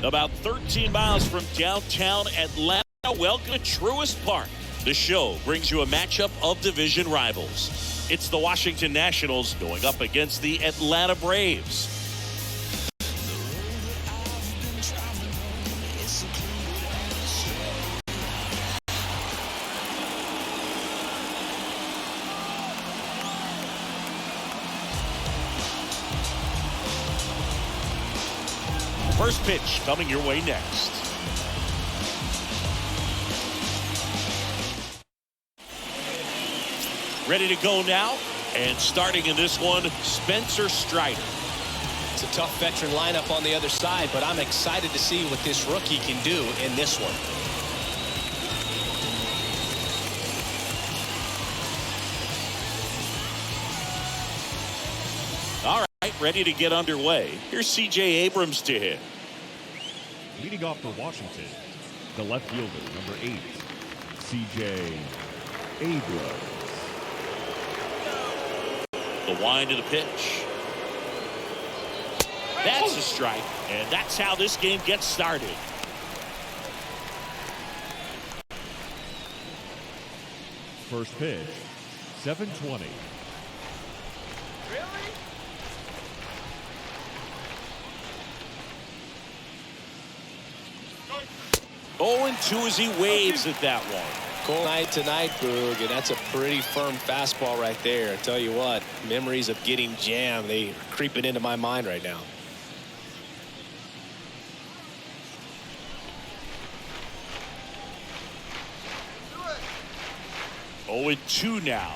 About 13 miles from downtown Atlanta, welcome to Truist Park. The show brings you a matchup of division rivals. It's the Washington Nationals going up against the Atlanta Braves. First pitch coming your way next. Ready to go now, and starting in this one, Spencer Strider. It's a tough veteran lineup on the other side, but I'm excited to see what this rookie can do in this one. All right, ready to get underway. Here's C.J. Abrams to hit. Leading off for Washington, the left fielder, number 8, C.J. Abrams. The wind of the pitch. That's a strike, and that's how this game gets started. First pitch, 7:20. 0-2 as he waves at that one. Cold night tonight, Boog, and that's a pretty firm fastball right there. I tell you what, memories of getting jammed, they are creeping into my mind right now. Oh, 2 now.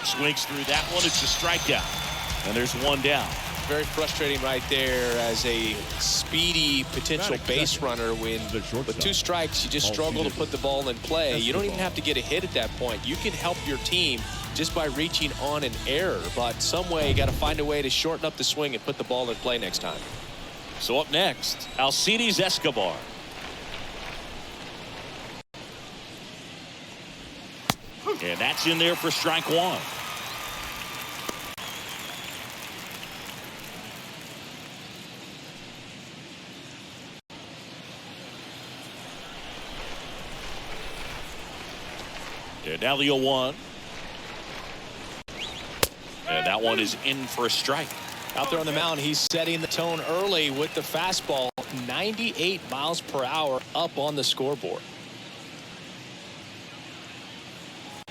Swings through that one. It's a strikeout. And there's one down. Very frustrating right there as a speedy potential base runner when with 2 strikes you just struggle to put the ball in play. You don't even have to get a hit at that point. You can help your team just by reaching on an error, but some way you got to find a way to shorten up the swing and put the ball in play next time. So up next, Alcides Escobar. And that's in there for strike 1. And now the 0-1. And that one is in for a strike. Out there on the mound, he's setting the tone early with the fastball. 98 miles per hour up on the scoreboard.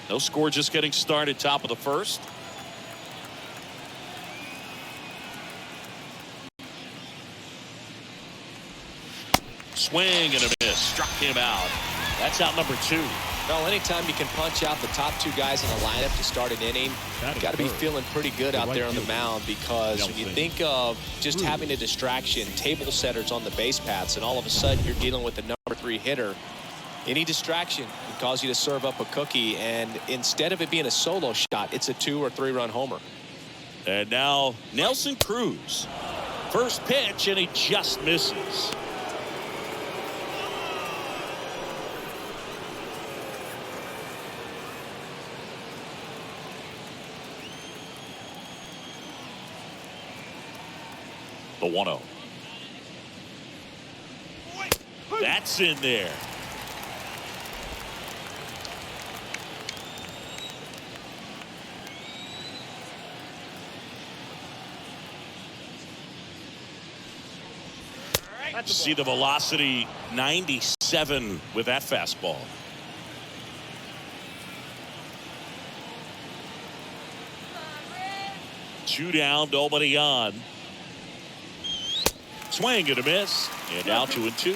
No score, just getting started, top of the first. Swing and a miss. Struck him out. That's out number 2. Well, anytime you can punch out the top 2 guys in the lineup to start an inning, you got to be feeling pretty good out there on the mound, because when you think of just having a distraction, table setters on the base paths, and all of a sudden you're dealing with the number 3 hitter, any distraction can cause you to serve up a cookie, and instead of it being a solo shot, it's a 2 or 3 run homer. And now Nelson Cruz. First pitch, and he just misses. The 1-0. That's in there. See the velocity, 97 with that fastball. Two down, nobody on. Swing and a miss, and now 2-2.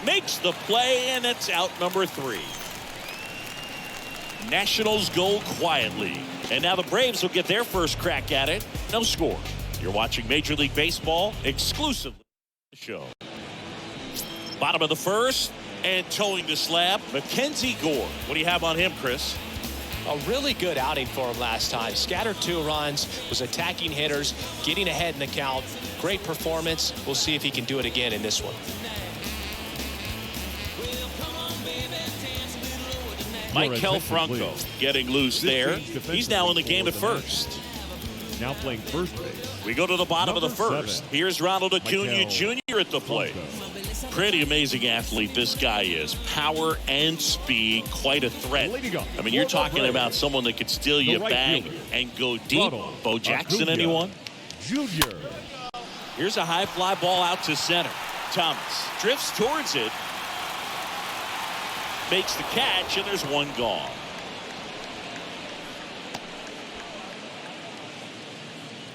Makes the play, and it's out number 3. Nationals go quietly, and now the Braves will get their first crack at it. No score. You're watching Major League Baseball exclusively on the show. Bottom of the first, and towing the slab, Mackenzie Gore. What do you have on him, Chris? A really good outing for him last time. Scattered 2 runs, was attacking hitters, getting ahead in the count. Great performance. We'll see if he can do it again in this one. Michael Franco getting loose there. He's now in the game at first. Now playing first base. We go to the bottom of the first. 7. Here's Ronald Acuna Jr. at the plate. Pretty amazing athlete this guy is. Power and speed, quite a threat. I mean, you're talking about someone that could steal you a bag and go deep. Bo Jackson, anyone? Junior. Here's a high fly ball out to center. Thomas drifts towards it. Makes the catch, and there's one gone.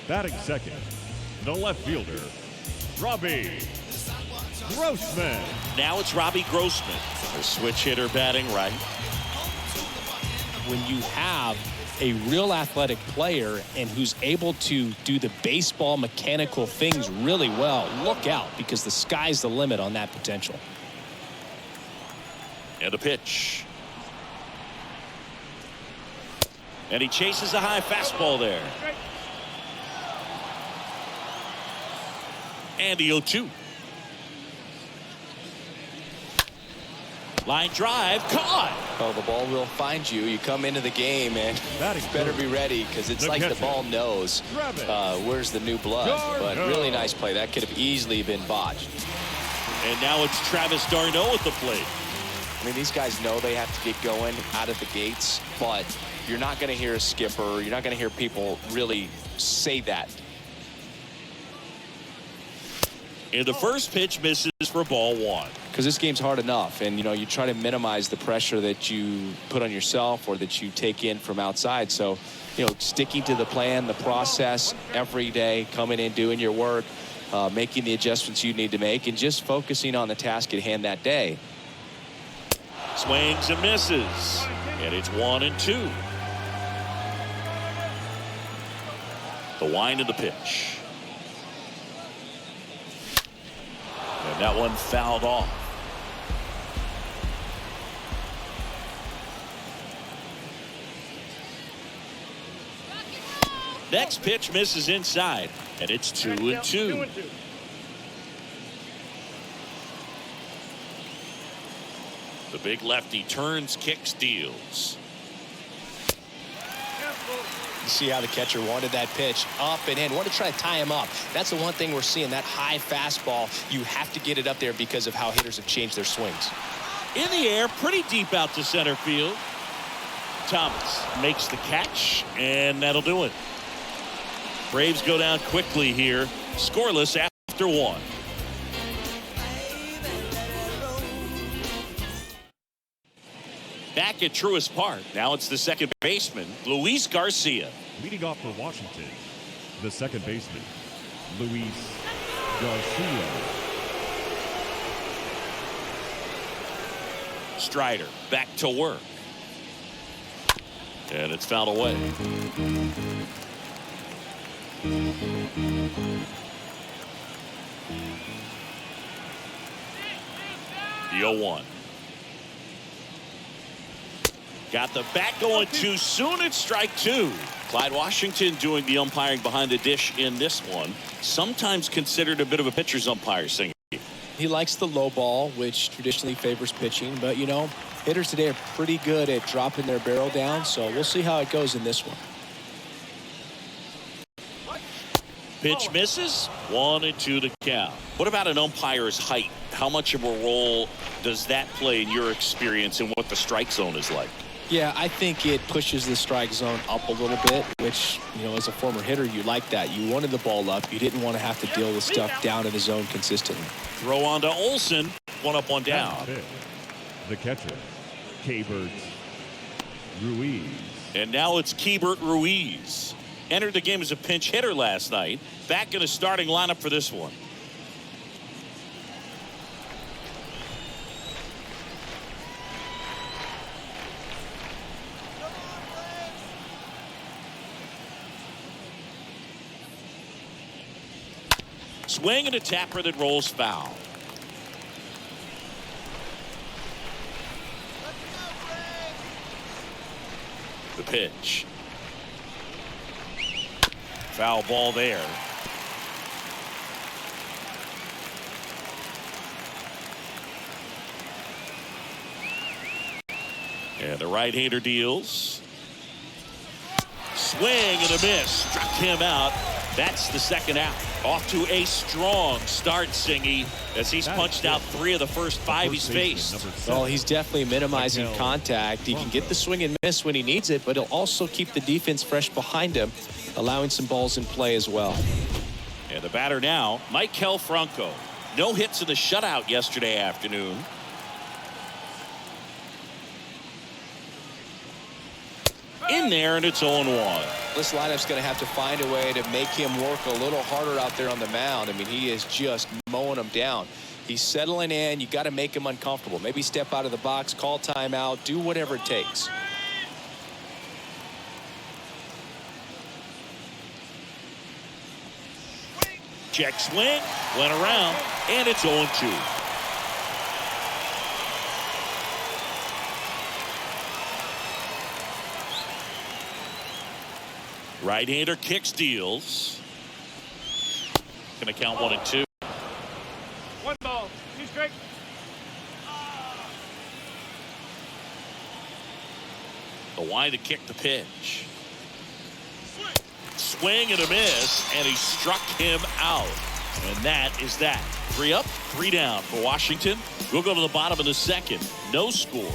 Batting second, the left fielder, Robbie Grossman. Now it's Robbie Grossman, a switch hitter batting right. When you have a real athletic player and who's able to do the baseball mechanical things really well, look out, because the sky's the limit on that potential. And a pitch. And he chases a high fastball there. And the 0-2. Line drive, caught. Oh, the ball will find you. You come into the game, and you better be ready, because it's like the ball knows where's the new blood. But really nice play. That could have easily been botched. And now it's Travis d'Arnaud at the plate. I mean, these guys know they have to get going out of the gates, but you're not going to hear a skipper. You're not going to hear people really say that. And the first pitch misses for ball 1. Because this game's hard enough, and you try to minimize the pressure that you put on yourself or that you take in from outside. So, sticking to the plan, the process every day, coming in, doing your work, making the adjustments you need to make, and just focusing on the task at hand that day. Swings and misses, and it's 1-2. The wind of the pitch. And that one fouled off. Next pitch misses inside, and it's 2-2. The big lefty turns, kicks, deals. You see how the catcher wanted that pitch up and in. Want to try to tie him up. That's the one thing we're seeing, that high fastball. You have to get it up there because of how hitters have changed their swings. In the air, pretty deep out to center field. Thomas makes the catch, and that'll do it. Braves go down quickly here, scoreless after 1. Back at Truist Park. Now it's the second baseman, Luis Garcia. Leading off for Washington, the second baseman, Luis Garcia. Strider back to work. And it's fouled away. The 0-1. Got the bat going too soon. It's strike 2. Clyde Washington doing the umpiring behind the dish in this one. Sometimes considered a bit of a pitcher's umpire, Singer. He likes the low ball, which traditionally favors pitching. But, hitters today are pretty good at dropping their barrel down. So we'll see how it goes in this one. Pitch misses. 1-2 the count. What about an umpire's height? How much of a role does that play in your experience and what the strike zone is like? Yeah, I think it pushes the strike zone up a little bit, which, as a former hitter, you like that. You wanted the ball up. You didn't want to have to deal with stuff down in the zone consistently. Throw on to Olsen. 1 up, 1 down. The catcher, Keibert Ruiz. And now it's Keibert Ruiz. Entered the game as a pinch hitter last night. Back in the starting lineup for this one. Swing and a tapper that rolls foul. The pitch. Foul ball there. And the right-hander deals. Swing and a miss. Struck him out. That's the second out. Off to a strong start, Singy, as he's punched out 3 of the first 5 he's faced. Well, he's definitely minimizing contact. He can get the swing and miss when he needs it, but he'll also keep the defense fresh behind him, allowing some balls in play as well. And the batter now, Maikel Franco. No hits in the shutout yesterday afternoon. In there, and it's 0-1. This lineup's going to have to find a way to make him work a little harder out there on the mound. I mean, he is just mowing them down. He's settling in. You got to make him uncomfortable. Maybe step out of the box, call timeout, do whatever it takes. Check swing, went around, and it's 0-2. Right-hander kicks, deals. Going to count 1 and 2. 1 ball, 2 strikes. The wind to kick the pitch. Swing and a miss, and he struck him out. And that is that. 3 up, 3 down for Washington. We'll go to the bottom of the second. No score.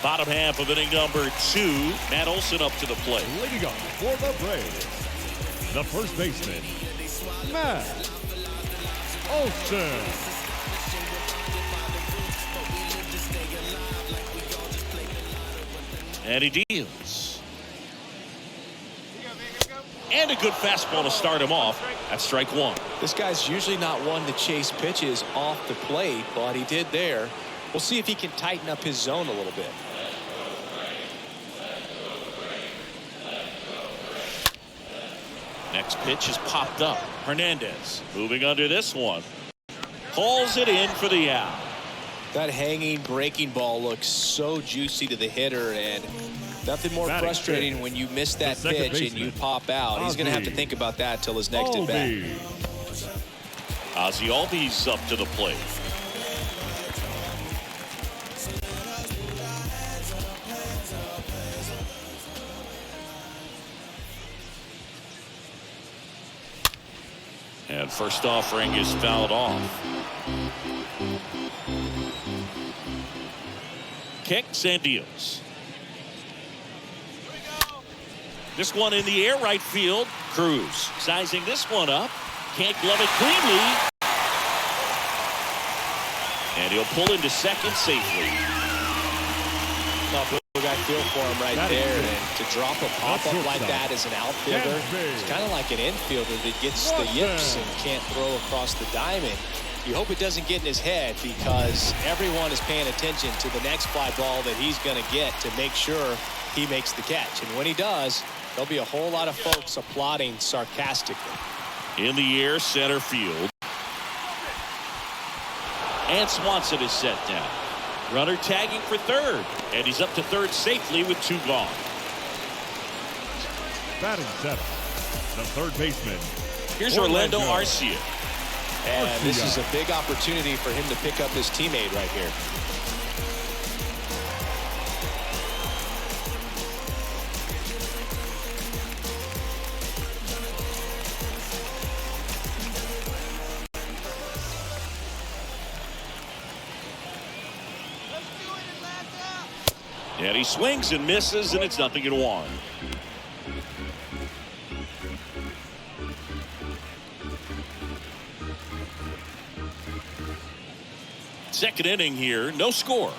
Bottom half of inning number 2. Matt Olson up to the plate. Leading up for the Braves, the first baseman, Matt Olson. And he deals. And a good fastball to start him off. That's strike 1. This guy's usually not one to chase pitches off the plate, but he did there. We'll see if he can tighten up his zone a little bit. Next pitch is popped up. Hernandez moving under this one. Pulls it in for the out. That hanging breaking ball looks so juicy to the hitter, and nothing more frustrating when you miss that pitch and you pop out. He's going to have to think about that till his next at bat. Ozzie Albies up to the plate. And first offering is fouled off. Kicks and deals. This one in the air, right field. Cruz sizing this one up. Can't glove it cleanly. And he'll pull into second safely. I feel for him right there, and to drop a pop-up like that as an outfielder, it's kind of like an infielder that gets the yips and can't throw across the diamond. You hope it doesn't get in his head, because everyone is paying attention to the next fly ball that he's going to get to make sure he makes the catch. And when he does, there'll be a whole lot of folks applauding sarcastically. In the air, center field. And Swanson is set down. Runner tagging for third, and he's up to third safely with 2 gone. Batting 7, the third baseman. Here's Orlando Garcia. And this is a big opportunity for him to pick up his teammate right here. And he swings and misses, and it's 0-1. Second inning here, no score.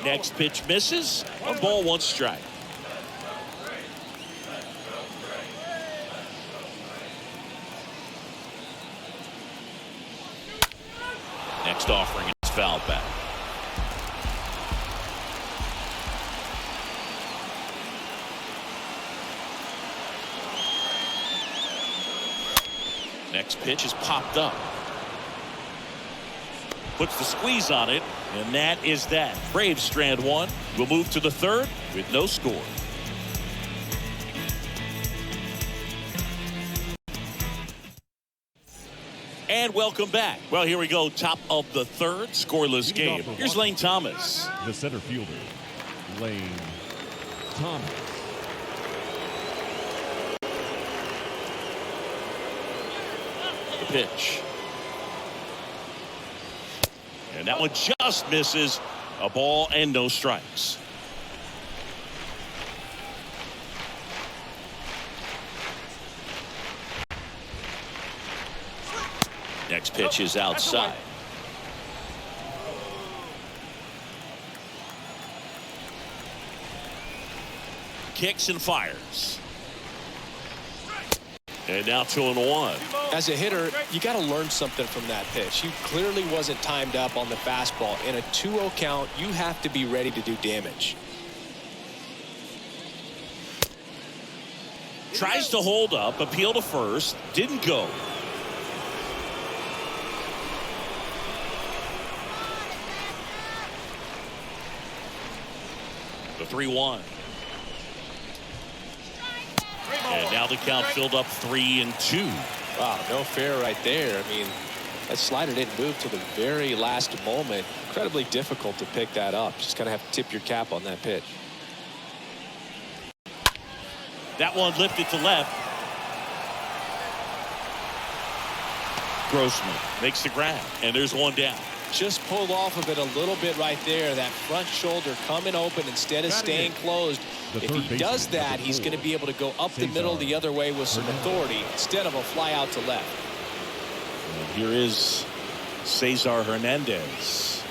Next pitch misses. 1 ball, 1 strike. Next offering is fouled back. Next pitch is popped up. Puts the squeeze on it, and that is that. Braves strand 1. We'll move to the third with no score. And welcome back. Well, here we go. Top of the third, scoreless game. Here's Lane Thomas. The center fielder, Lane Thomas. The pitch. And that one just misses. A ball and no strikes. Next pitch is outside. Kicks and fires. And now 2-1. As a hitter, you got to learn something from that pitch. He clearly wasn't timed up on the fastball. In a 2-0 count, you have to be ready to do damage. Tries to hold up, appeal to first, didn't go. The 3-1. And now the count filled up 3-2. Wow, no fair right there. I mean, that slider didn't move to the very last moment. Incredibly difficult to pick that up. Just kind of have to tip your cap on that pitch. That one lifted to left. Grossman makes the grab, and there's one down. Just pulled off of it a little bit right there. That front shoulder coming open instead of staying closed. If he does that, he's going to be able to go up the middle the other way with some authority instead of a fly out to left. And here is Cesar Hernandez.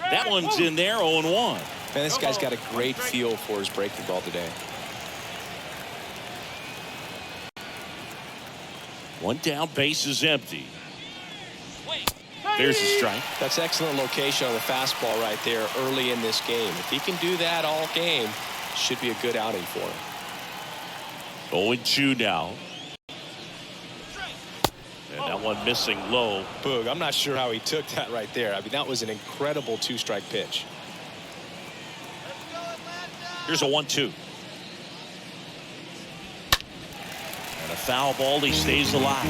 That one's in there, 0-1. Man, this guy's got a great feel for his breaking ball today. One down, base is empty. There's a strike. That's excellent location on the fastball right there early in this game. If he can do that all game, should be a good outing for him. 0-2 now. And that one missing low. Boog, I'm not sure how he took that right there. I mean, that was an incredible two-strike pitch. Here's a 1-2. And a foul ball. He stays alive.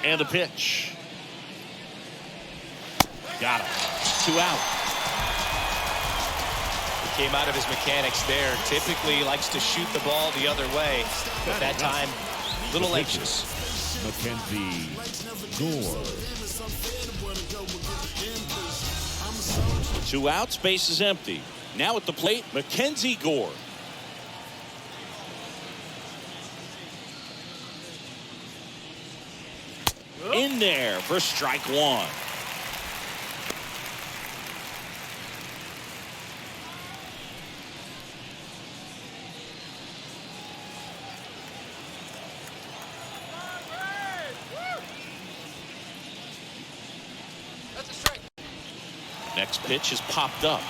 And a pitch. Got him. 2 out. He came out of his mechanics there. Typically he likes to shoot the ball the other way, but that time a little anxious. Mackenzie Gore. 2 outs, base is empty. Now at the plate, Mackenzie Gore. In there for strike 1. Next pitch is popped up.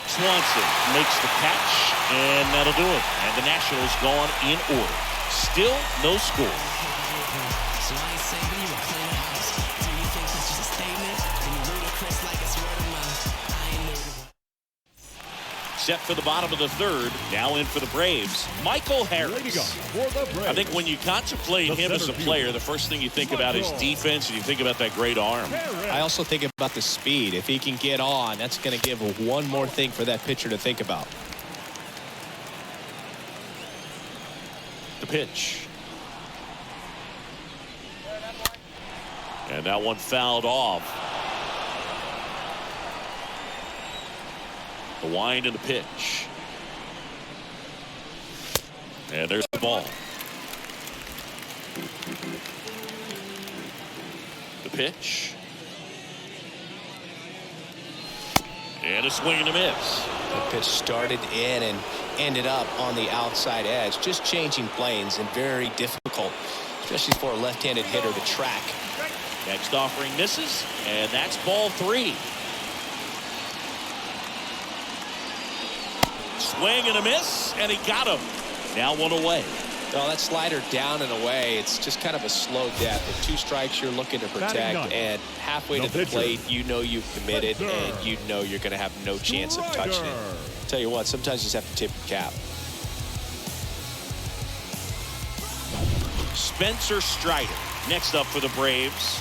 Swanson makes the catch, and that'll do it. And the Nationals gone in order. Still no score. Set for the bottom of the third. Now in for the Braves, Michael Harris. I think when you contemplate him as a player, the first thing you think about is defense, and you think about that great arm. I also think about the speed. If he can get on, that's going to give one more thing for that pitcher to think about. The pitch. And that one fouled off. The wind and the pitch. And there's the ball. The pitch. And a swing and a miss. The pitch started in and ended up on the outside edge. Just changing planes and very difficult, especially for a left-handed hitter to track. Next offering misses, and that's ball 3. Swing and a miss, and he got him. Now 1 away. No, that slider down and away. It's just kind of a slow death. With 2 strikes, you're looking to protect, and halfway to the plate, you know you've committed, and you know you're going to have no chance of touching it. Tell you what, sometimes you just have to tip your cap. Spencer Strider next up for the Braves.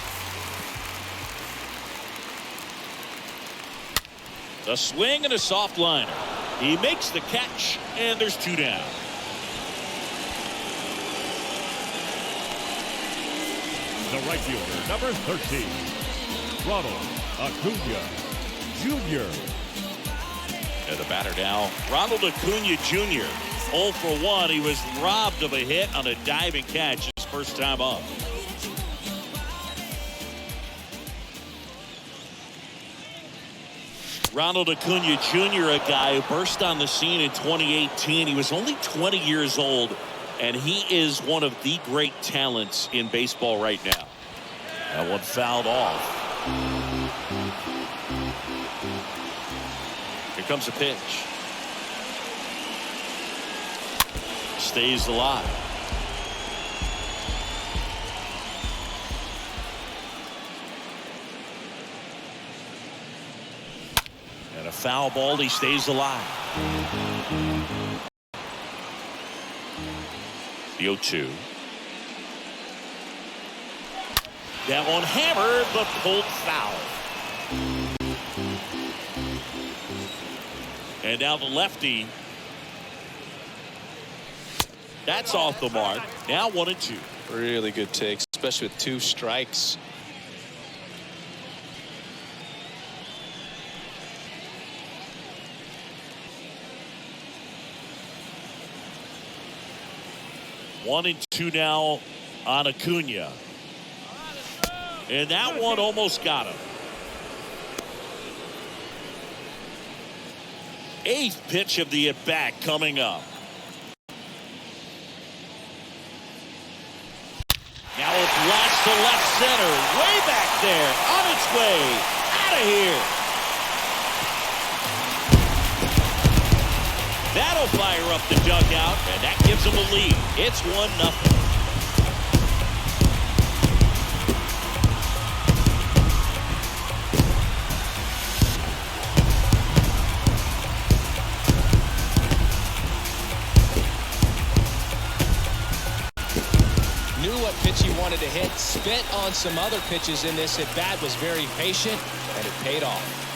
A swing and a soft liner. He makes the catch, and there's 2 down. The right fielder, number 13, Ronald Acuna Jr. And the batter now, Ronald Acuna Jr. 0 for 1. He was robbed of a hit on a diving catch his first time up. Ronald Acuna Jr., a guy who burst on the scene in 2018. He was only 20 years old, and he is one of the great talents in baseball right now. That one fouled off. Here comes a pitch. Stays alive. And a foul ball. He stays alive. The 0-2. That one hammered, but pulled foul. And now the lefty. That's off the mark. Now 1-2. Really good takes, especially with 2 strikes. One and 2 now on Acuna. And that one almost got him. 8th pitch of the at-bat coming up. Now a blast to left center. Way back there. On its way. Out of here. That'll fire up the dugout, and that gives them a lead. It's 1-0. Knew what pitch he wanted to hit. Spit on some other pitches in this at bat. Was very patient, and it paid off.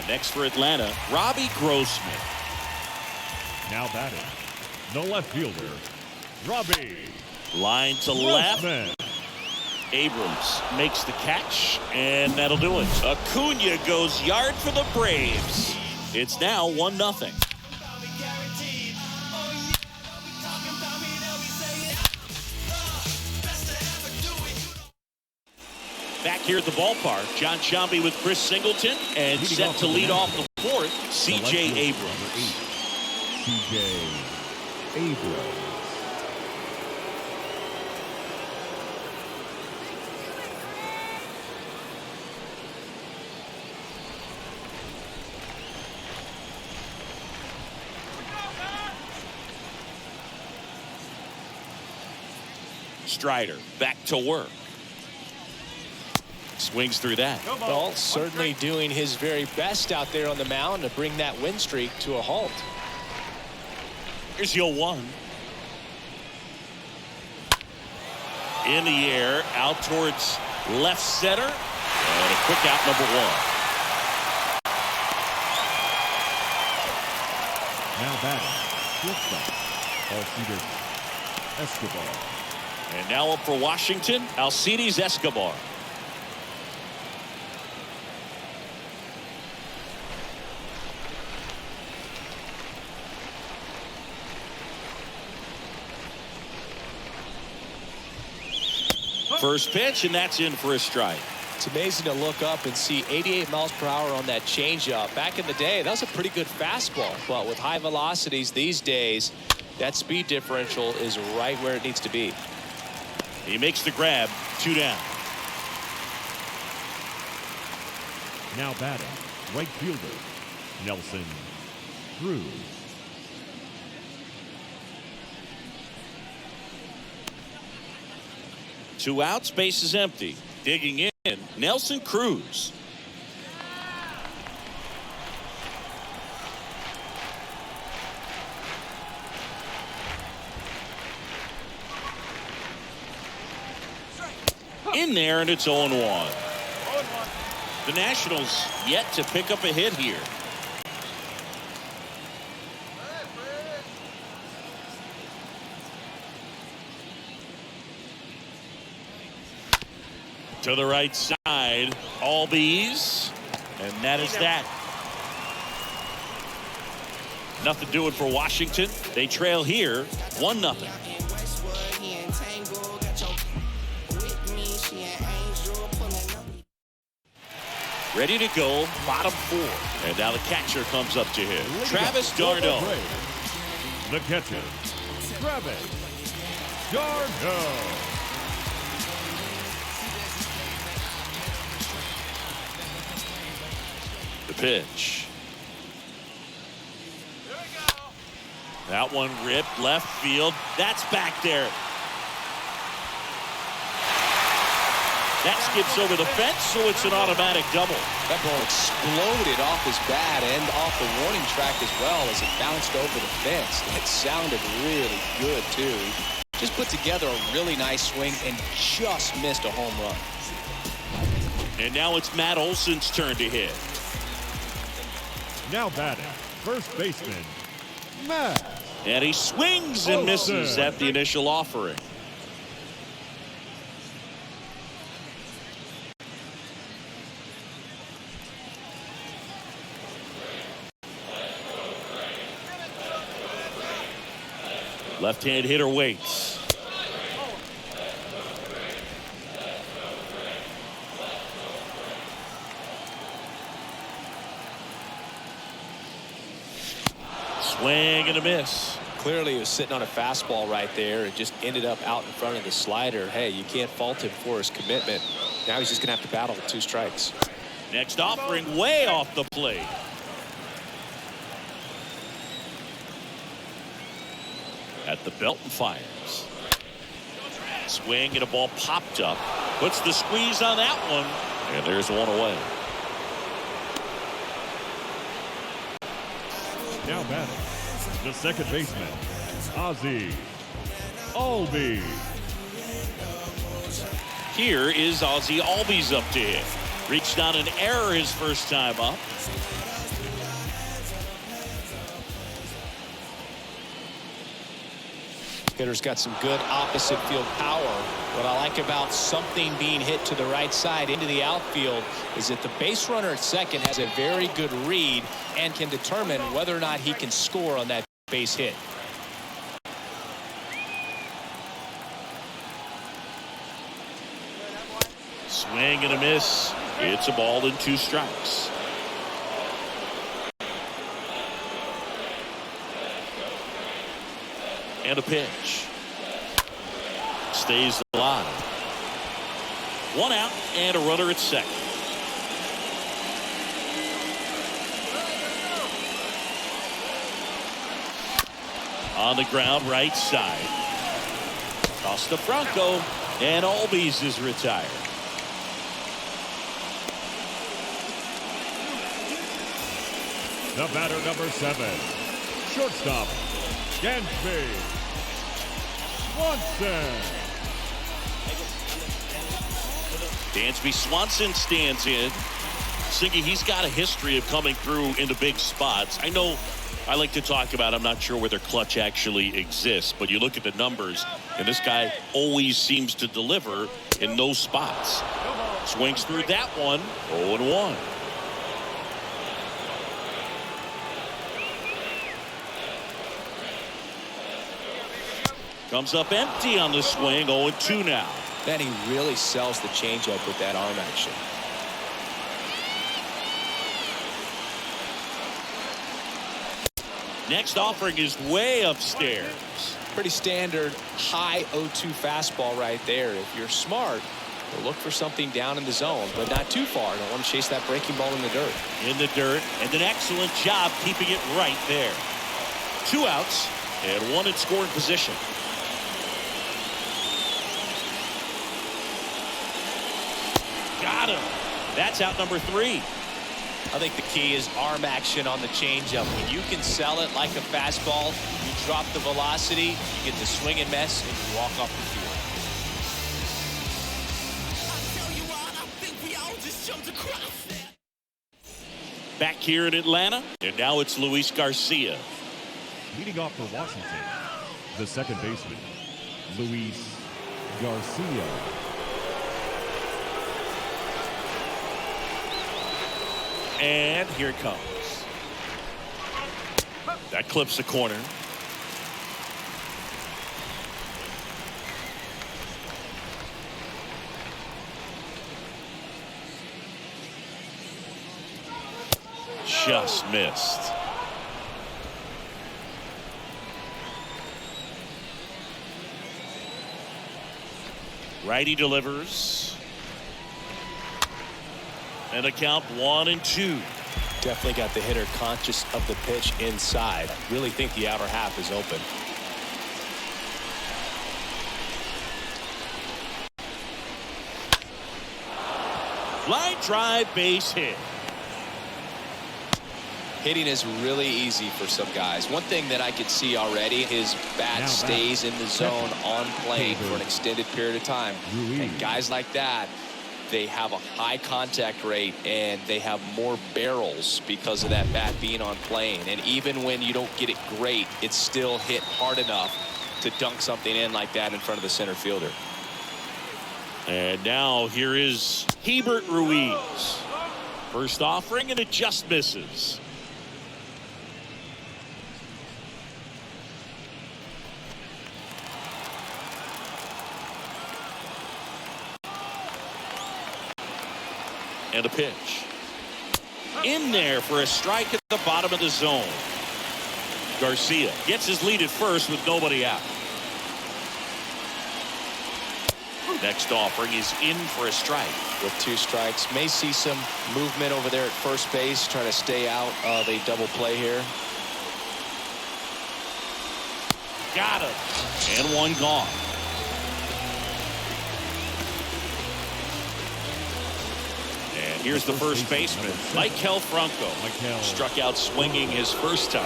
Next for Atlanta, Robbie Grossman. Now batting, the left fielder, Robbie. Line to Grossman. left. Abrams makes the catch, and that'll do it. Acuna goes yard for the Braves. It's now 1-0. Back here at the ballpark, John Sciambi with Chris Singleton, and set to lead off the 4th, C.J. Abrams. C.J. Abrams. Strider back to work. Swings through that. Well, certainly doing his very best out there on the mound to bring that win streak to a halt. Here's the 0-1. In the air, out towards left center. And a quick out, number 1. Now batting, shortstop, Alcides Escobar. And now up for Washington, Alcides Escobar. First pitch, and that's in for a strike. It's amazing to look up and see 88 miles per hour on that changeup. Back in the day, that was a pretty good fastball. But with high velocities these days, that speed differential is right where it needs to be. He makes the grab. 2 down. Now batting, right fielder, Nelson Cruz. Two outs, base is empty. Digging in, Nelson Cruz. In there, and it's 0-1. The Nationals yet to pick up a hit here. To the right side, Alcides, and that is that. Nothing doing for Washington. They trail here, 1-0. Ready to go, bottom 4. And now the catcher comes up to him. Travis d'Arnaud. The catcher, Travis d'Arnaud. The pitch. That one ripped left field. That's back there. That skips over the fence, so it's an automatic double. That ball exploded off his bat and off the warning track as well as it bounced over the fence. It sounded really good, too. Just put together a really nice swing and just missed a home run. And now it's Matt Olson's turn to hit. Now batting, first baseman, Matt. And he swings and misses at the initial offering. Left-hand hitter waits. Swing and a miss. Clearly he was sitting on a fastball right there. It just ended up out in front of the slider. Hey, you can't fault him for his commitment. Now he's just going to have to battle with 2 strikes. Next offering way off the plate. At the belt and fires. Swing and a ball popped up. Puts the squeeze on that one. And there's one away. Now batting, the second baseman, Ozzie Albies. Here is Ozzie Albies up to hit. Reached on an error his first time up. Hitter's got some good opposite field power. What I like about something being hit to the right side into the outfield is that the base runner at second has a very good read and can determine whether or not he can score on that base hit. Swing and a miss. It's a ball and 2 strikes. And a pitch. Stays alive. 1 out and a runner at second. On the ground, right side. Costa Franco, and Albies is retired. The batter, number 7, shortstop, Dansby Swanson. Dansby Swanson stands in. Singy, he's got a history of coming through into big spots. I know I like to talk about, I'm not sure whether clutch actually exists, but you look at the numbers, and this guy always seems to deliver in those spots. Swings through that one, 0-1. Comes up empty on the swing, 0-2 now. Then he really sells the changeup with that arm action. Next offering is way upstairs. Pretty standard high 0-2 fastball right there. If you're smart, you'll look for something down in the zone, but not too far. Don't want to chase that breaking ball in the dirt. In the dirt, and an excellent job keeping it right there. 2 outs and 1 in scoring position. Got him. That's out number 3. I think the key is arm action on the changeup. When you can sell it like a fastball, you drop the velocity, you get the swing and miss, and you walk off the field. Back here in Atlanta, and now it's Luis Garcia. Leading off for Washington, the second baseman, Luis Garcia. And here it comes. That clips the corner. Just missed. Righty delivers. And a count 1-2. Definitely got the hitter conscious of the pitch inside. Really think the outer half is open. Line drive, base hit. Hitting is really easy for some guys. One thing that I could see already, his bat stays in the zone on plane for an extended period of time. And guys like that, they have a high contact rate and they have more barrels because of that bat being on plane. And even when you don't get it great, it's still hit hard enough to dunk something in like that in front of the center fielder. And now here is Hebert Ruiz. First offering, and it just misses. And a pitch. In there for a strike at the bottom of the zone. Garcia gets his lead at first with nobody out. Next offering is in for a strike. With 2 strikes. May see some movement over there at first base. Trying to stay out of a double play here. Got him. And 1 gone. And here's the first baseman, Maikel Franco. Struck out swinging his first time.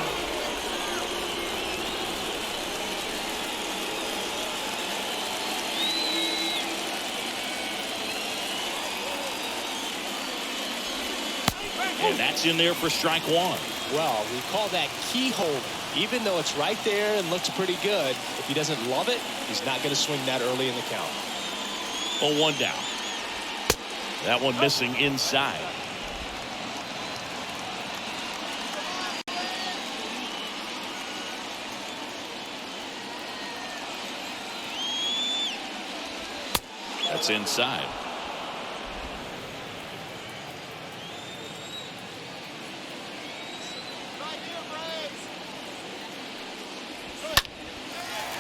And that's in there for strike 1. Well, we call that keyhole. Even though it's right there and looks pretty good, if he doesn't love it, he's not going to swing that early in the count. 0-1 down. That one missing inside. That's inside.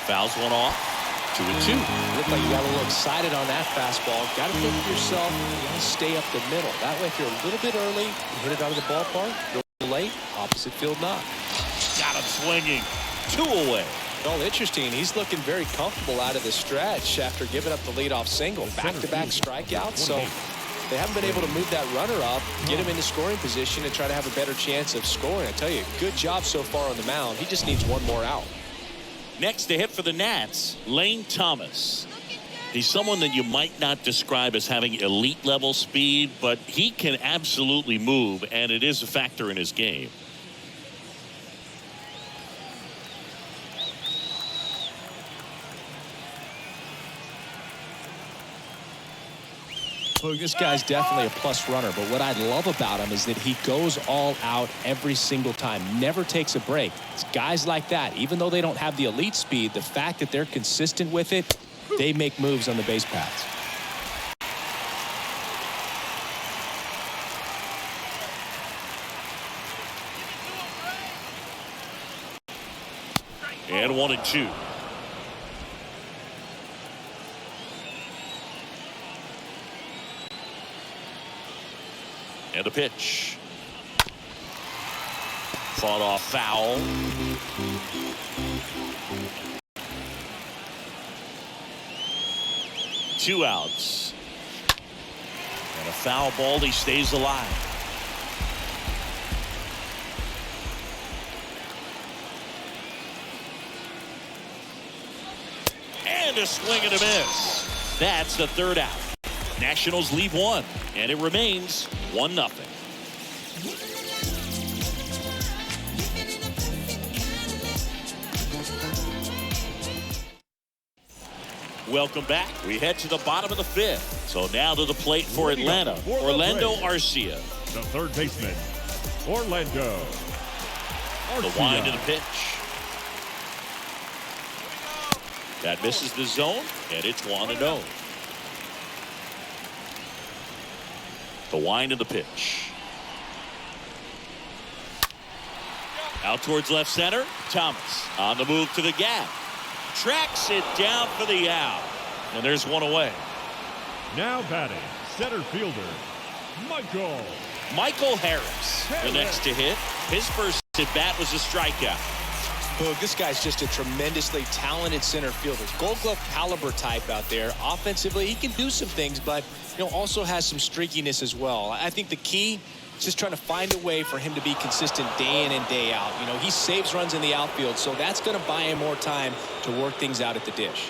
Fouls one off. 2-2. Look like you got a little excited on that fastball. Got to think to yourself, you want to stay up the middle. That way, if you're a little bit early, you hit it out of the ballpark. A little late, opposite field knock. Got him swinging. 2 away. Oh, interesting. He's looking very comfortable out of the stretch after giving up the leadoff single. Back-to-back strikeouts. So they haven't been able to move that runner up, get him into scoring position, and try to have a better chance of scoring. I tell you, good job so far on the mound. He just needs 1 more out. Next to hit for the Nats, Lane Thomas. He's someone that you might not describe as having elite level speed, but he can absolutely move, and it is a factor in his game. Look, this guy's definitely a plus runner, but what I love about him is that he goes all out every single time, never takes a break. It's guys like that, even though they don't have the elite speed, the fact that they're consistent with it, they make moves on the base paths. And 1-2. the pitch. Fought off foul. Two outs. And a foul ball. He stays alive. And a swing and a miss. That's the third out. Nationals leave one, and it remains 1-0. Welcome back. We head to the bottom of the fifth. So now to the plate for Atlanta, Orlando Arcia. The third baseman, Orlando Arcia. The wind of the pitch. That misses the zone, and it's 1-0. The wind of the pitch. Out towards left center. Thomas on the move to the gap. Tracks it down for the out. And there's one away. Now batting, center fielder, Michael Harris. The next to hit. His first at bat was a strikeout. Look, this guy's just a tremendously talented center fielder. Gold Glove caliber type out there. Offensively, he can do some things, but also has some streakiness as well. I think the key is just trying to find a way for him to be consistent day in and day out. He saves runs in the outfield, so that's going to buy him more time to work things out at the dish.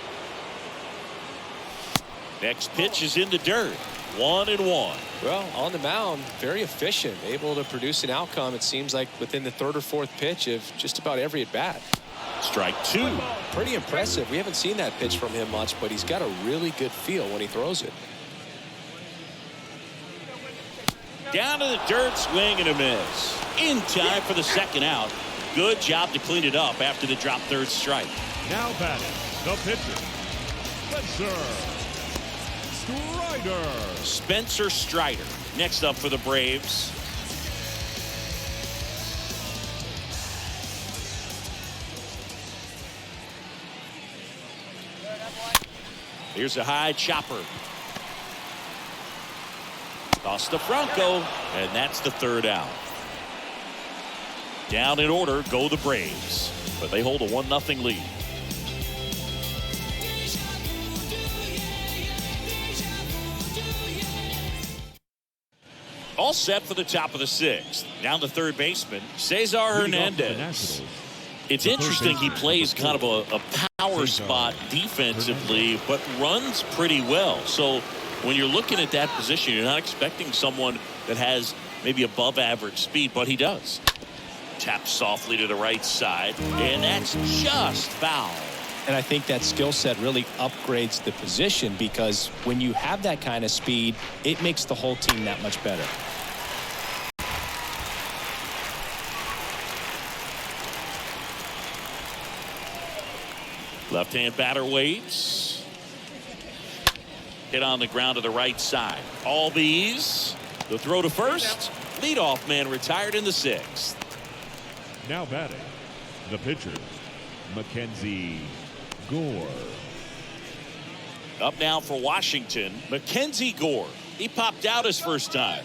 Next pitch is in the dirt. 1-1. Well, on the mound, very efficient, able to produce an outcome, it seems like, within the third or fourth pitch of just about every at-bat. Strike two. Pretty impressive. We haven't seen that pitch from him much, but he's got a really good feel when he throws it. Down to the dirt, swing and a miss. In time for the second out. Good job to clean it up after the drop third strike. Now batting, the pitcher, Spencer Strider. Next up for the Braves. Here's a high chopper. Toss to Franco, and that's the third out. Down in order go the Braves, but they hold a 1-0 lead. All set for the top of the sixth. Now the third baseman, Cesar Hernandez. It's interesting he plays kind of a power spot defensively, but runs pretty well. So when you're looking at that position, you're not expecting someone that has maybe above average speed, but he does. Taps softly to the right side, and that's just foul. And I think that skill set really upgrades the position, because when you have that kind of speed, it makes the whole team that much better. Left-hand batter waits. Hit on the ground to the right side. All these. The throw to first. Leadoff man retired in the sixth. Now batting, the pitcher, Mackenzie Gore. Up now for Washington, Mackenzie Gore. He popped out his first time.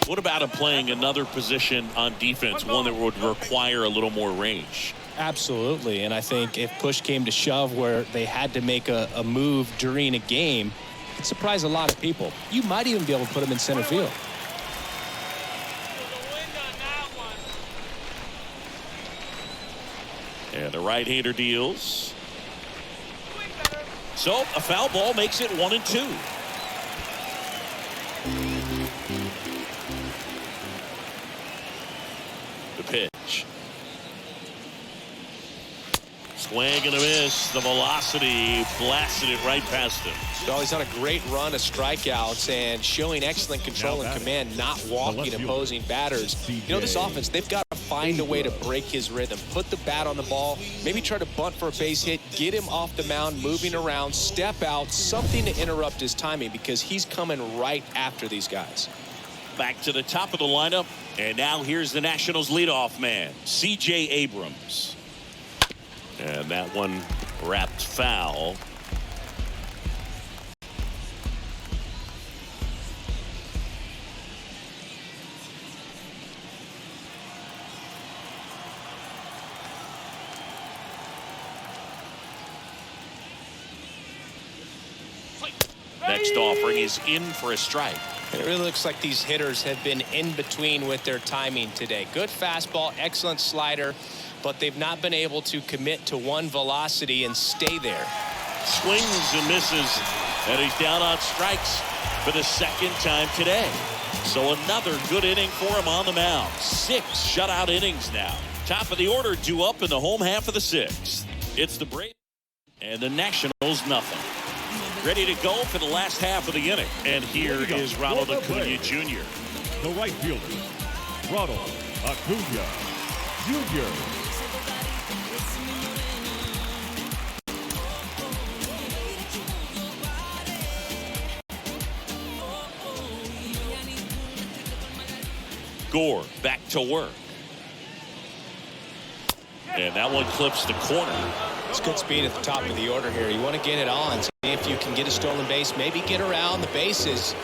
What about him playing another position on defense, one that would require a little more range? Absolutely, and I think if push came to shove where they had to make a move during a game, it'd surprise a lot of people. You might even be able to put him in center field. And the right-hander deals. So a foul ball makes it 1-2. The pitch. Swing and a miss. The velocity blasted it right past him. Well, he's on a great run of strikeouts and showing excellent control and command, not walking opposing batters. This offense, they've got to find a way to break his rhythm, put the bat on the ball, maybe try to bunt for a base hit, get him off the mound, moving around, step out, something to interrupt his timing, because he's coming right after these guys. Back to the top of the lineup, and now here's the Nationals leadoff man, C.J. Abrams. And that one wrapped foul. Next offering is in for a strike. It really looks like these hitters have been in between with their timing today. Good fastball, excellent slider, but they've not been able to commit to one velocity and stay there. Swings and misses, and he's down on strikes for the second time today. So another good inning for him on the mound. 6 shutout innings now. Top of the order due up in the home half of the 6th. It's the Braves and the Nationals nothing. Ready to go for the last half of the inning. And here is Ronald Acuna Jr. The right fielder, Ronald Acuna Jr. Gore back to work. And that one clips the corner. It's good speed at the top of the order here. You want to get it on. See if you can get a stolen base, maybe get around the bases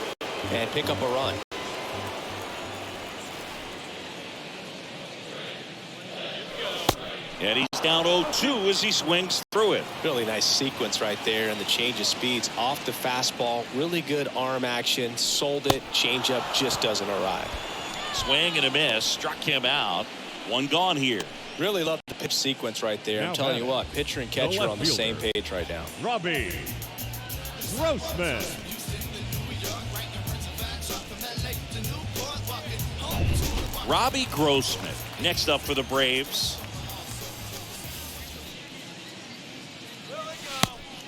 and pick up a run. And he's down 0-2 as he swings through it. Really nice sequence right there, and the change of speeds off the fastball. Really good arm action. Sold it. Changeup just doesn't arrive. Swing and a miss. Struck him out. One gone here. Really love the pitch sequence right there. Now I'm telling you what, pitcher and catcher are on the same page right now. Robbie Grossman. Robbie Grossman next up for the Braves.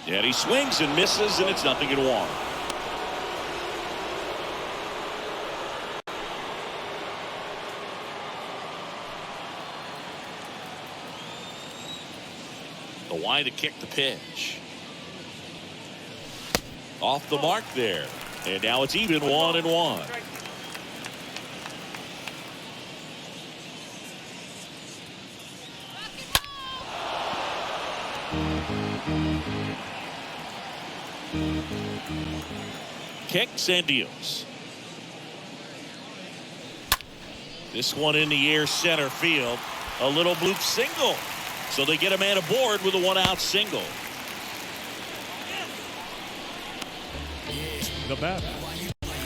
And he swings and misses, and it's 0-1. The wide to kick the pitch. Off the mark there. And now it's even 1-1. Kicks and deals. This one in the air center field. A little bloop single. So they get a man aboard with a 1-out single. The batter,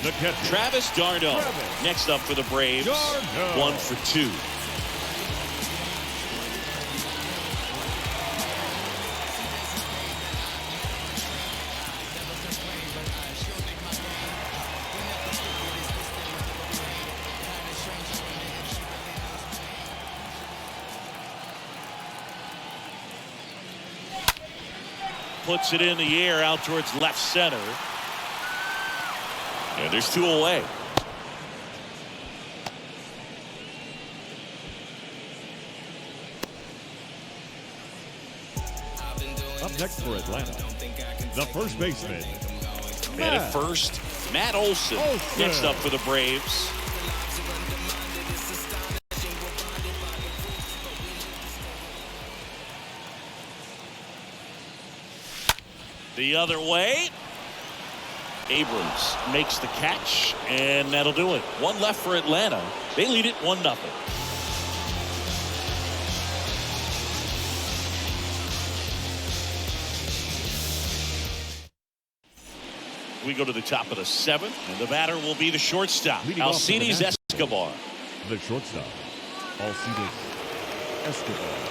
the catcher, Travis d'Arnaud next up for the Braves. 1 for 2. Puts it in the air out towards left center. And there's 2 away. Up next for Atlanta, the first baseman. And at first, Matt Olson next up for the Braves. The other way. Abrams makes the catch, and that'll do it. 1 left for Atlanta. They lead it 1-0. We go to the top of the 7th, and the batter will be the shortstop, Alcides Escobar. The shortstop, Alcides Escobar.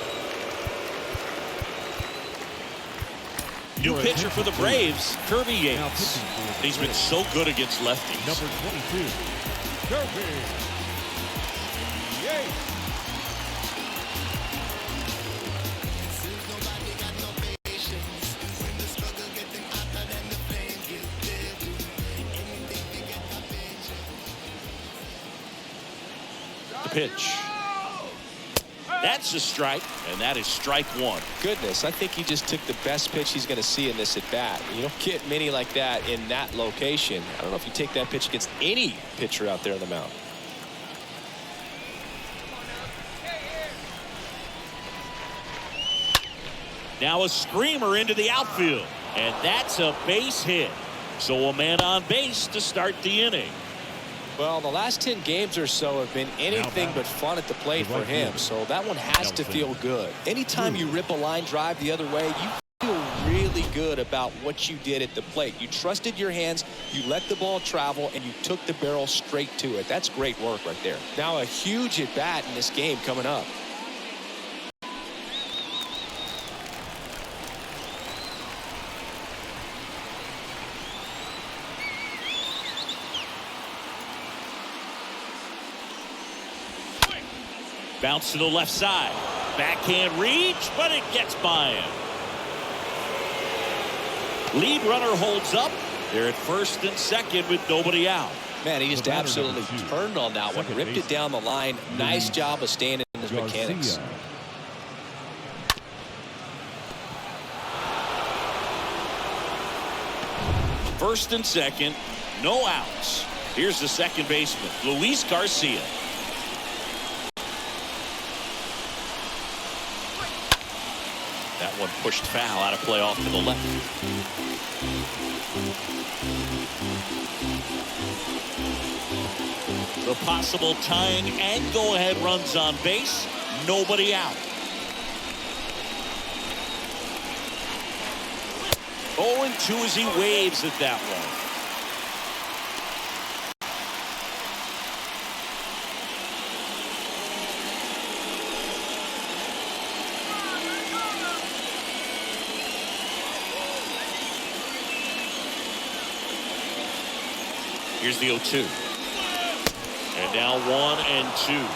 New pitcher for the Braves, Kirby Yates. He's been so good against lefties. Number 22, Kirby Yates. The pitch. That's a strike, and that is strike 1. Goodness, I think he just took the best pitch he's going to see in this at bat. You don't get many like that in that location. I don't know if you take that pitch against any pitcher out there on the mound. Now a screamer into the outfield. And that's a base hit. So a man on base to start the inning. Well, the last 10 games or so have been anything but fun at the plate for him. So that one has to feel good. Anytime you rip a line drive the other way, you feel really good about what you did at the plate. You trusted your hands, you let the ball travel, and you took the barrel straight to it. That's great work right there. Now a huge at bat in this game coming up. Bounce to the left side. Backhand reach, but it gets by him. Lead runner holds up. They're at first and second with nobody out. Man, he just absolutely turned on that one. Ripped it down the line. Nice job of staying in his mechanics. First and second, no outs. Here's the second baseman, Luis Garcia. That one pushed foul out of play off to the left. The possible tying and go-ahead runs on base. Nobody out. 0-2 as he waves at that one. Here's the 0-2. And now 1-2.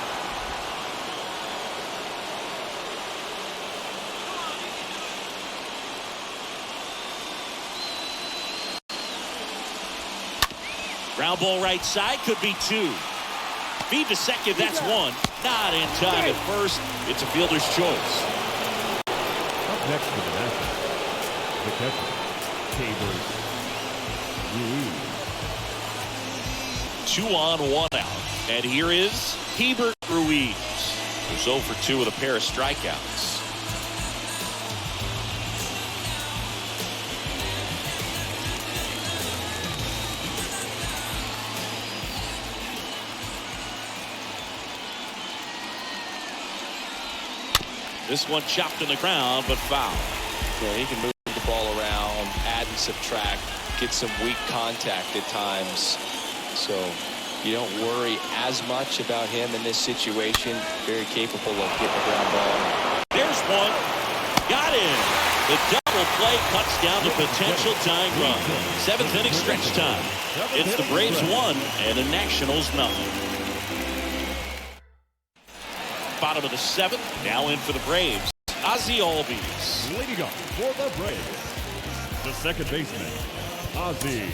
Ground ball right side, could be 2. Feed to second, that's 1. Not in time at first. It's a fielder's choice. Up next for the Nationals, the catcher, Cesar Hernandez. 2 on, 1 out. And here is Hebert Ruiz, who's 0 for 2 with a pair of strikeouts. This one chopped in the ground, but foul. Yeah, he can move the ball around, add and subtract, get some weak contact at times. So you don't worry as much about him in this situation. Very capable of getting the ground ball. There's one. Got him. The double play cuts down the potential tying run. 7th inning stretch time. It's the Braves 1 and the Nationals nothing. Bottom of the 7th. Now in for the Braves, Alcides. Leading off for the Braves, the second baseman, Alcides.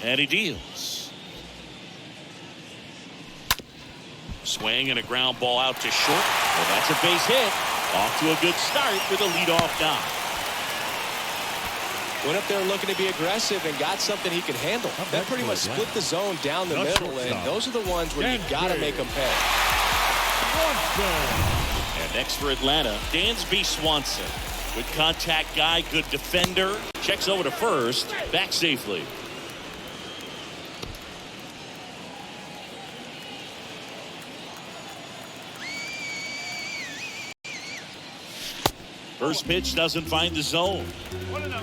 And he deals. Swing and a ground ball out to short. Well, that's a base hit. Off to a good start with a leadoff knock. Went up there looking to be aggressive and got something he could handle. That pretty much split the zone down the middle, and those are the ones where you got to make them pay. And next for Atlanta, Dansby Swanson. Good contact guy, good defender. Checks over to first, back safely. First pitch doesn't find the zone. 1-0.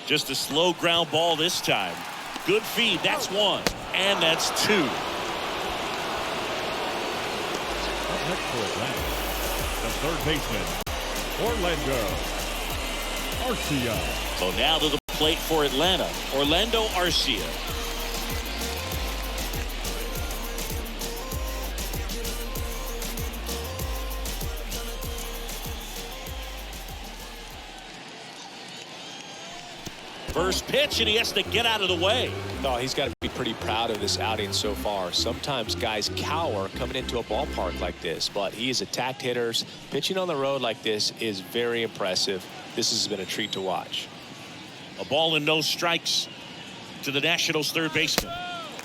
Just a slow ground ball this time. Good feed, that's 1. And that's 2. Up next for Atlanta, the third baseman, Orlando Arcia. So now to the plate for Atlanta, Orlando Arcia. First pitch, and he has to get out of the way. No, he's got to be pretty proud of this outing so far. Sometimes guys cower coming into a ballpark like this, but he has attacked hitters. Pitching on the road like this is very impressive. This has been a treat to watch. A ball and no strikes to the Nationals' third baseman.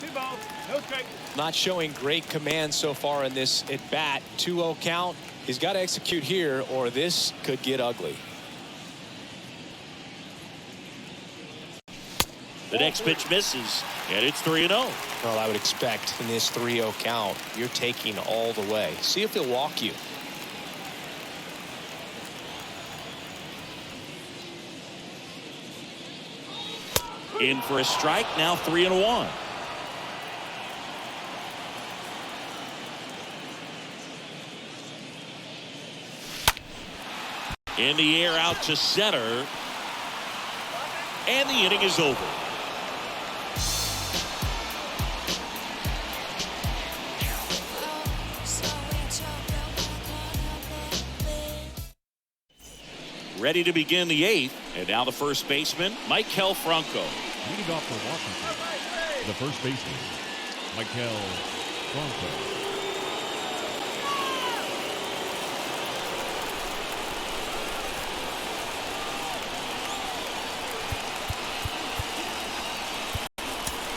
2 balls, no strikes. Not showing great command so far in this at bat. 2-0 count. He's got to execute here or this could get ugly. The next pitch misses, and it's 3-0. Well, I would expect in this 3-0 count, you're taking all the way. See if he'll walk you. In for a strike, now 3-1. In the air out to center. And the inning is over. Ready to begin the 8th. And now the first baseman, Maikel Franco. Leading off for Washington, the first baseman, Maikel Franco.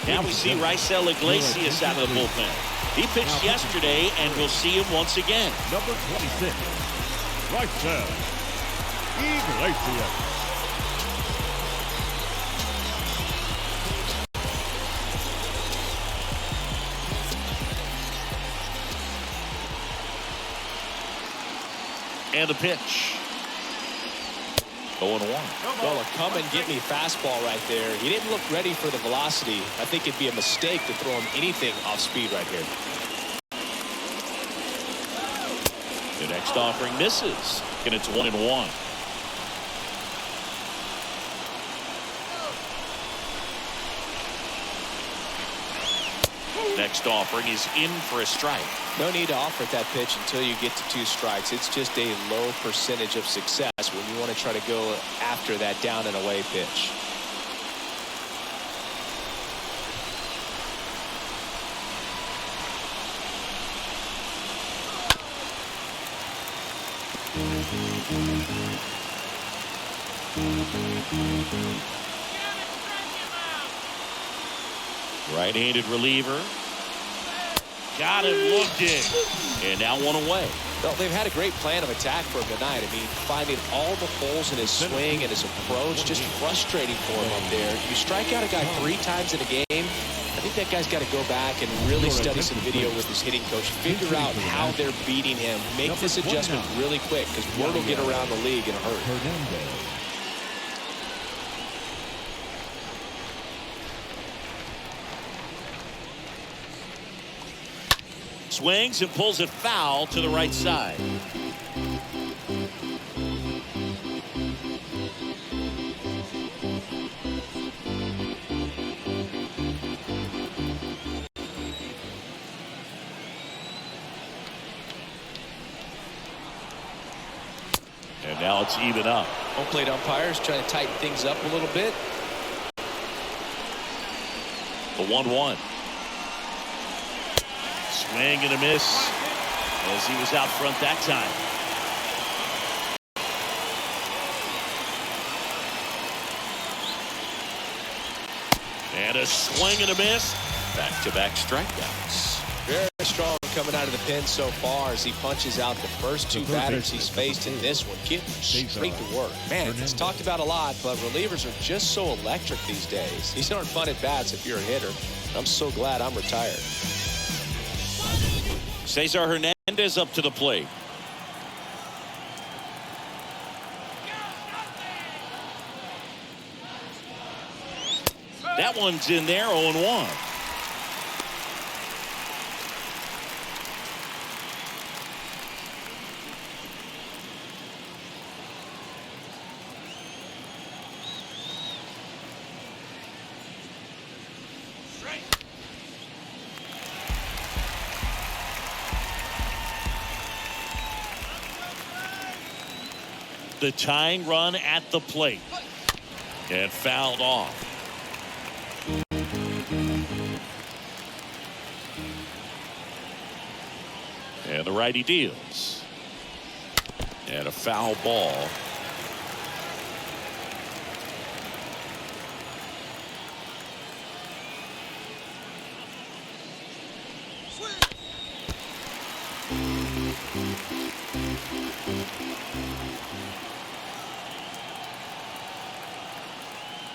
Now we see Raisel Iglesias out of the bullpen. He pitched yesterday, and we'll see him once again. Number 26, Raisel Iglesias. And the pitch. 0-1. Well, a come and get me fastball right there. He didn't look ready for the velocity. I think it'd be a mistake to throw him anything off speed right here. The next offering misses, and it's 1-1. Next offering is in for a strike. No need to offer that pitch until you get to 2 strikes. It's just a low percentage of success when you want to try to go after that down and away pitch. Right-handed reliever. Got him, looked in. And now 1 away. Well, they've had a great plan of attack for him tonight. I mean, finding all the holes in his swing and his approach, just frustrating for him up there. You strike out a guy 3 times in a game, I think that guy's got to go back and really study some video with his hitting coach, figure out how they're beating him, make this adjustment really quick, because word will get around the league in a hurry. Swings and pulls it foul to the right side. And now it's even up. Home plate umpires trying to tighten things up a little bit. The 1-1. Swing and a miss as he was out front that time. And a swing and a miss. Back-to-back strikeouts. Very strong coming out of the pen so far as he punches out the first 2 batters he's faced in this one. Getting straight to work. Man, it's talked about a lot, but relievers are just so electric these days. These aren't fun at bats if you're a hitter. I'm so glad I'm retired. Cesar Hernandez up to the plate. That one's in there, 0-1. The tying run at the plate. And fouled off. And the righty deals. And a foul ball.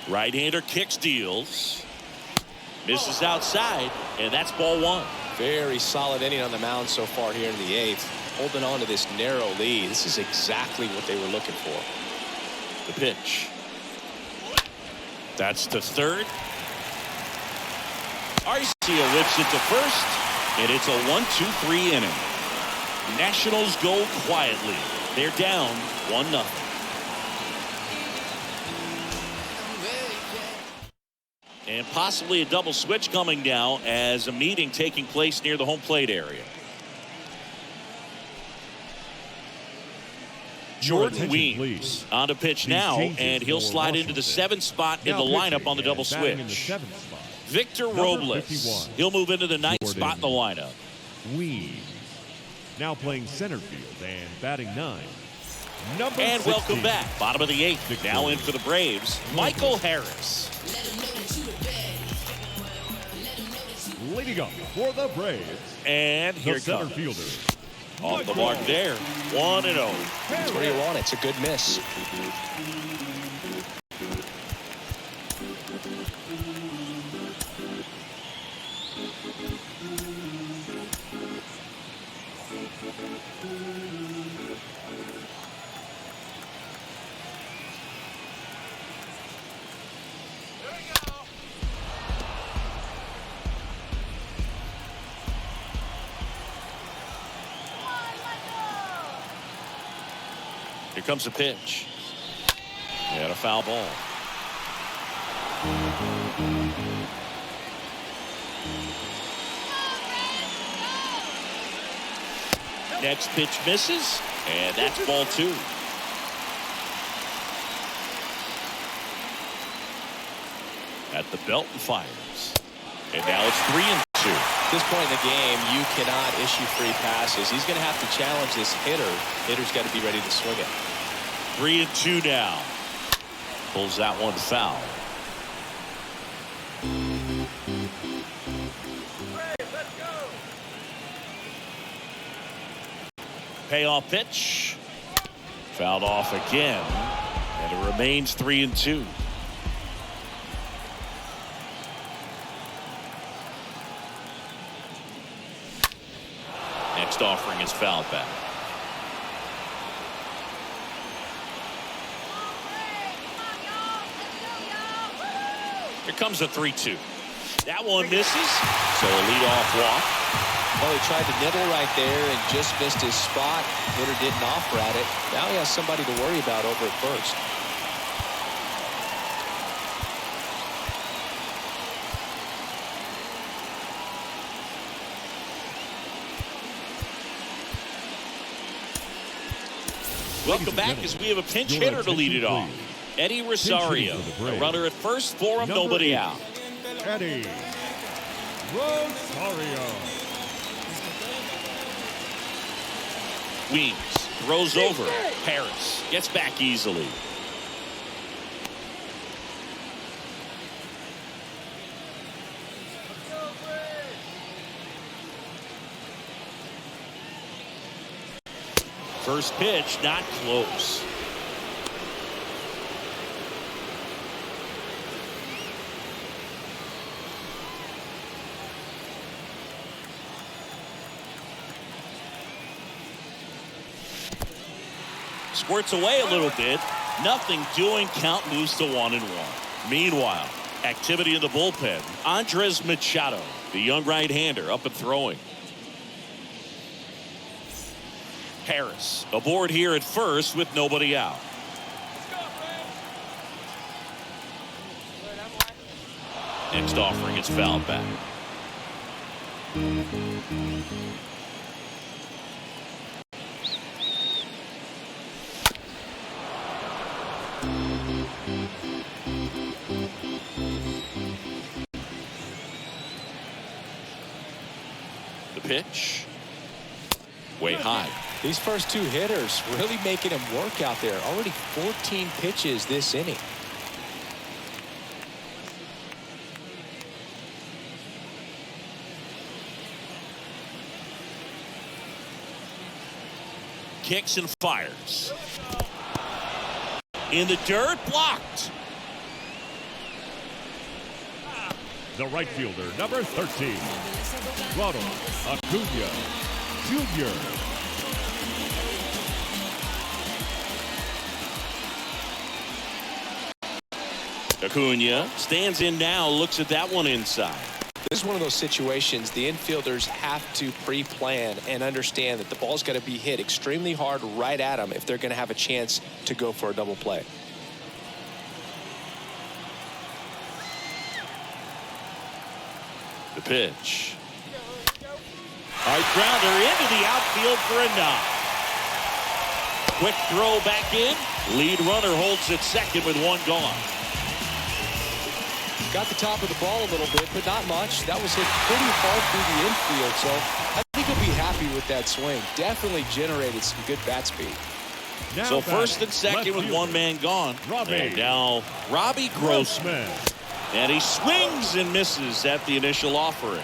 Right-hander kicks, deals. Misses outside, and that's ball one. Very solid inning on the mound so far here in the 8th. Holding on to this narrow lead. This is exactly what they were looking for. The pitch. That's to third. Garcia whips it to first, and it's a 1-2-3 inning. Nationals go quietly. They're down 1-0. And possibly a double switch coming now as a meeting taking place near the home plate area. Jordan Weems on the pitch now, and he'll slide into the 7th spot in the lineup on the double switch. Victor Robles, he'll move into the 9th spot in the lineup. Weems now playing center field and batting 9. And 16. Welcome back. Bottom of the 8th. Now in for the Braves, Michael Harris. Leading up for the Braves. And here center comes. Fielder. Off the mark there. 1-0. That's where you want it. It's a good miss. Here comes the pitch. And a foul ball. Next pitch misses, and that's ball 2. At the belt and fires. And now it's 3-2. At this point in the game, you cannot issue free passes. He's going to have to challenge this hitter. Hitter's got to be ready to swing it. 3-2 now. Pulls that one foul. Payoff pitch. Fouled off again. And it remains 3-2. Next offering is fouled back. Here comes a 3-2. That one misses. So a leadoff walk. Well, he tried to nibble right there and just missed his spot. Hitter didn't offer at it. Now he has somebody to worry about over at first. Welcome back as we have a pinch hitter to lead it off. Eddie Rosario, a runner at first for him, nobody out. Eddie Rosario. Weems throws over. Harris gets back easily. First pitch, not close. Squirts away a little bit. Nothing doing. Count moves to 1-1. Meanwhile, activity in the bullpen. Andres Machado, the young right-hander, up and throwing. Harris aboard here at first with nobody out. Next offering is fouled back. The pitch. Way high. These first two hitters really making him work out there. Already 14 pitches this inning. Kicks and fires. In the dirt, blocked. The right fielder, number 13, Ronald Acuna Jr. Acuna stands in now, looks at that one inside. This is one of those situations the infielders have to pre-plan and understand that the ball's got to be hit extremely hard right at them if they're going to have a chance to go for a double play. The pitch. Hard grounder into the outfield for a knock. Quick throw back in. Lead runner holds at second with one gone. Got the top of the ball a little bit, but not much. That was hit pretty far through the infield, so I think he'll be happy with that swing. Definitely generated some good bat speed. Now So first and second with one man gone. And now Robbie Grossman. And he swings and misses at the initial offering.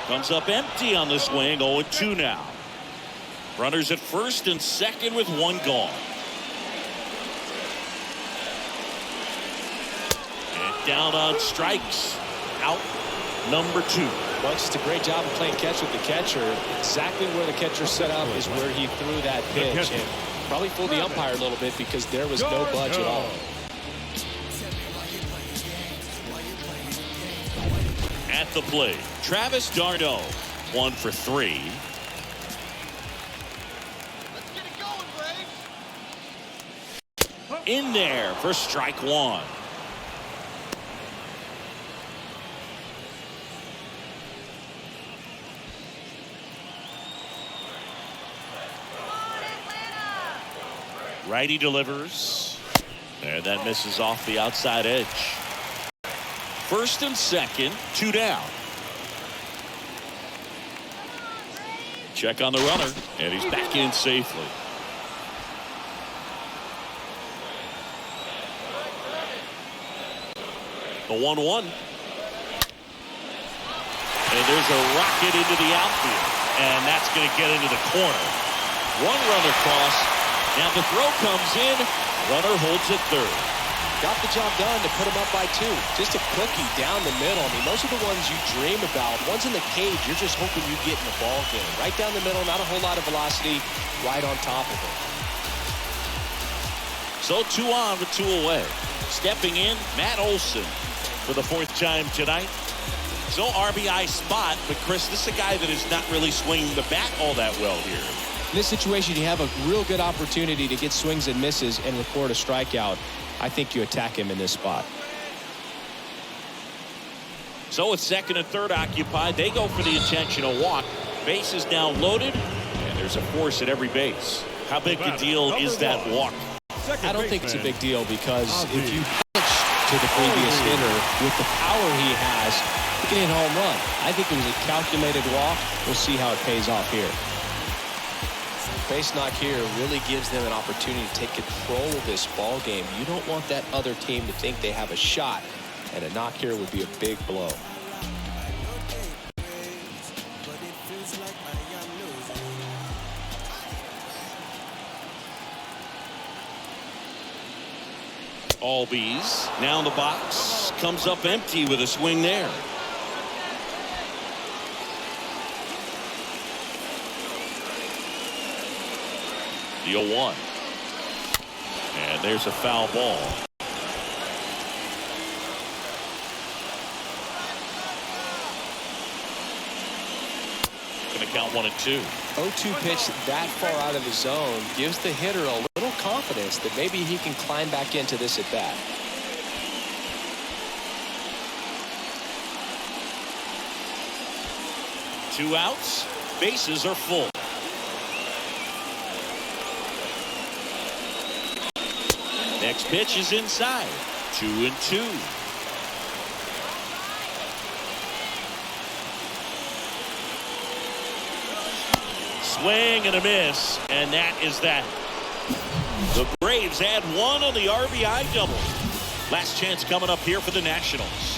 Comes up empty on the swing. 0-2 now. Runners at first and second with one gone. And down on strikes. Out number 2. Well, it's just a great job of playing catch with the catcher. Exactly where the catcher set up is where he threw that pitch. And probably fooled the umpire a little bit because there was no budge at all. At the plate, Travis d'Arnaud, 1 for 3. Let's get it going, Braves. In there for strike 1. Righty delivers. And that misses off the outside edge. First and second, 2 down. Check on the runner, and he's back in safely. The 1-1. And there's a rocket into the outfield, and that's going to get into the corner. One run across. Now the throw comes in. Runner holds it third. Got the job done to put him up by 2. Just a cookie down the middle. I mean, those are the ones you dream about. Ones in the cage, you're just hoping you get in the ball game. Right down the middle, not a whole lot of velocity, right on top of it. So 2 on with 2 away. Stepping in, Matt Olson for the 4th time tonight. So RBI spot, but Chris, this is a guy that is not really swinging the bat all that well here. In this situation, you have a real good opportunity to get swings and misses and record a strikeout. I think you attack him in this spot. So with second and third occupied, they go for the intentional walk. Base is now loaded, and there's a force at every base. How big a deal is that walk? I don't think it's a big deal because if you pitch to the previous hitter with the power he has, you can hit a home run. I think it was a calculated walk. We'll see how it pays off here. Base knock here really gives them an opportunity to take control of this ball game. You don't want that other team to think they have a shot, and a knock here would be a big blow. Alcides now in the box, comes up empty with a swing there. The 0-1. And there's a foul ball. making the count 1-2. 0-2 pitch that far out of the zone gives the hitter a little confidence that maybe he can climb back into this at bat. Two outs, bases are full. Next pitch is inside. 2-2. Swing and a miss, and that is that. The Braves add one on the RBI double. Last chance coming up here for the Nationals.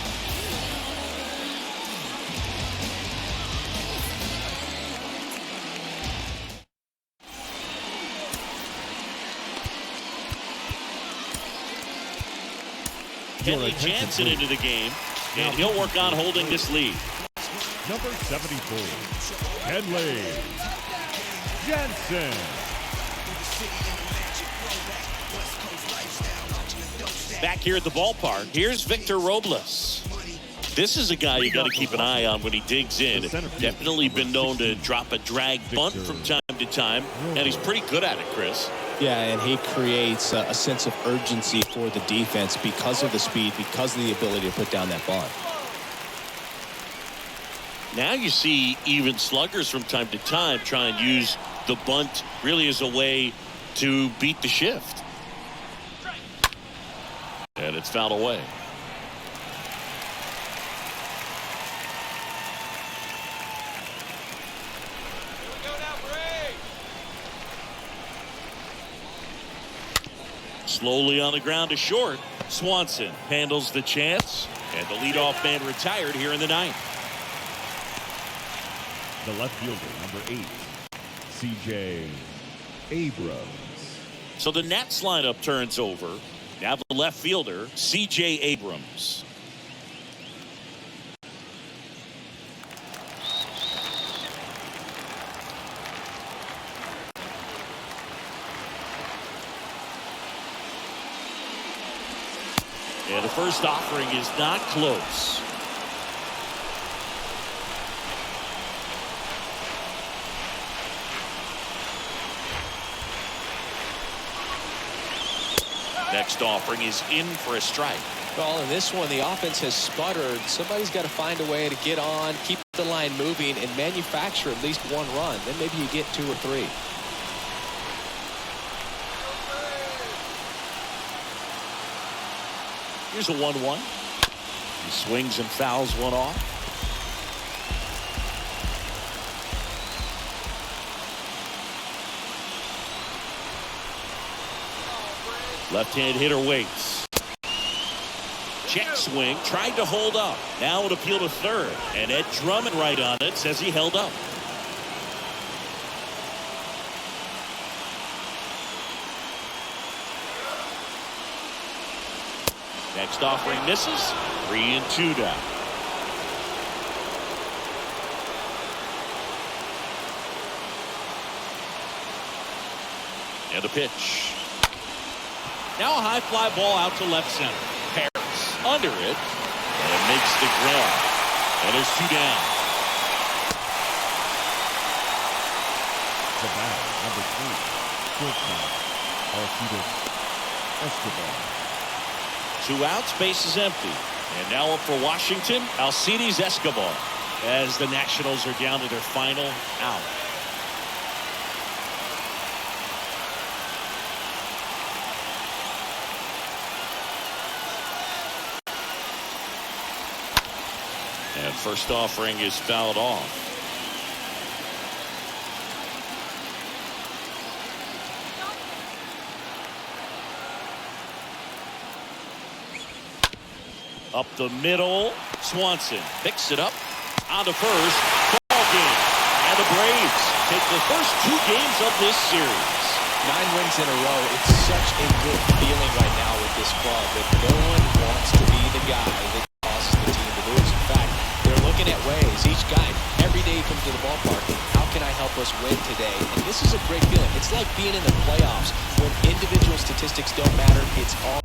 Kenley Jansen into the game, and he'll work on holding this lead. Number 74, Kenley Jansen. Back here at the ballpark, here's Victor Robles. This is a guy you got to keep an eye on when he digs in. Definitely been known to drop a drag bunt from time to time, and he's pretty good at it, Chris. Yeah, and he creates a sense of urgency for the defense because of the speed, because of the ability to put down that bunt. Now you see even sluggers from time to time try and use the bunt really as a way to beat the shift. And it's fouled away. Slowly on the ground to short. Swanson handles the chance, and the leadoff man retired here in the ninth. The left fielder, number 8, C.J. Abrams. So the Nats lineup turns over. Now the left fielder, C.J. Abrams. And the first offering is not close. Next offering is in for a strike. Well, in this one, the offense has sputtered. Somebody's got to find a way to get on, keep the line moving, and manufacture at least one run. Then maybe you get 2 or 3. Here's a 1-1. He swings and fouls one off. Left-hand hitter waits. Check swing, tried to hold up. Now an appeal to third. And Ed Drummond right on it says he held up. Next offering misses. 3-2 down. And the pitch. Now a high fly ball out to left center. Harris under it and makes the grab. And there's 2 down. The batter, number 3, shortstop, Alcides, Escobar. 2 outs, base is empty. And now up for Washington, Alcides Escobar, as the Nationals are down to their final out. And first offering is fouled off. Up the middle, Swanson picks it up onto first. Ball game. And the Braves take the first 2 games of this series. 9 wins in a row. It's such a good feeling right now with this club that no one wants to be the guy that causes the team to lose. In fact, they're looking at ways. Each guy, every day he comes to the ballpark, how can I help us win today? And this is a great feeling. It's like being in the playoffs when individual statistics don't matter. It's all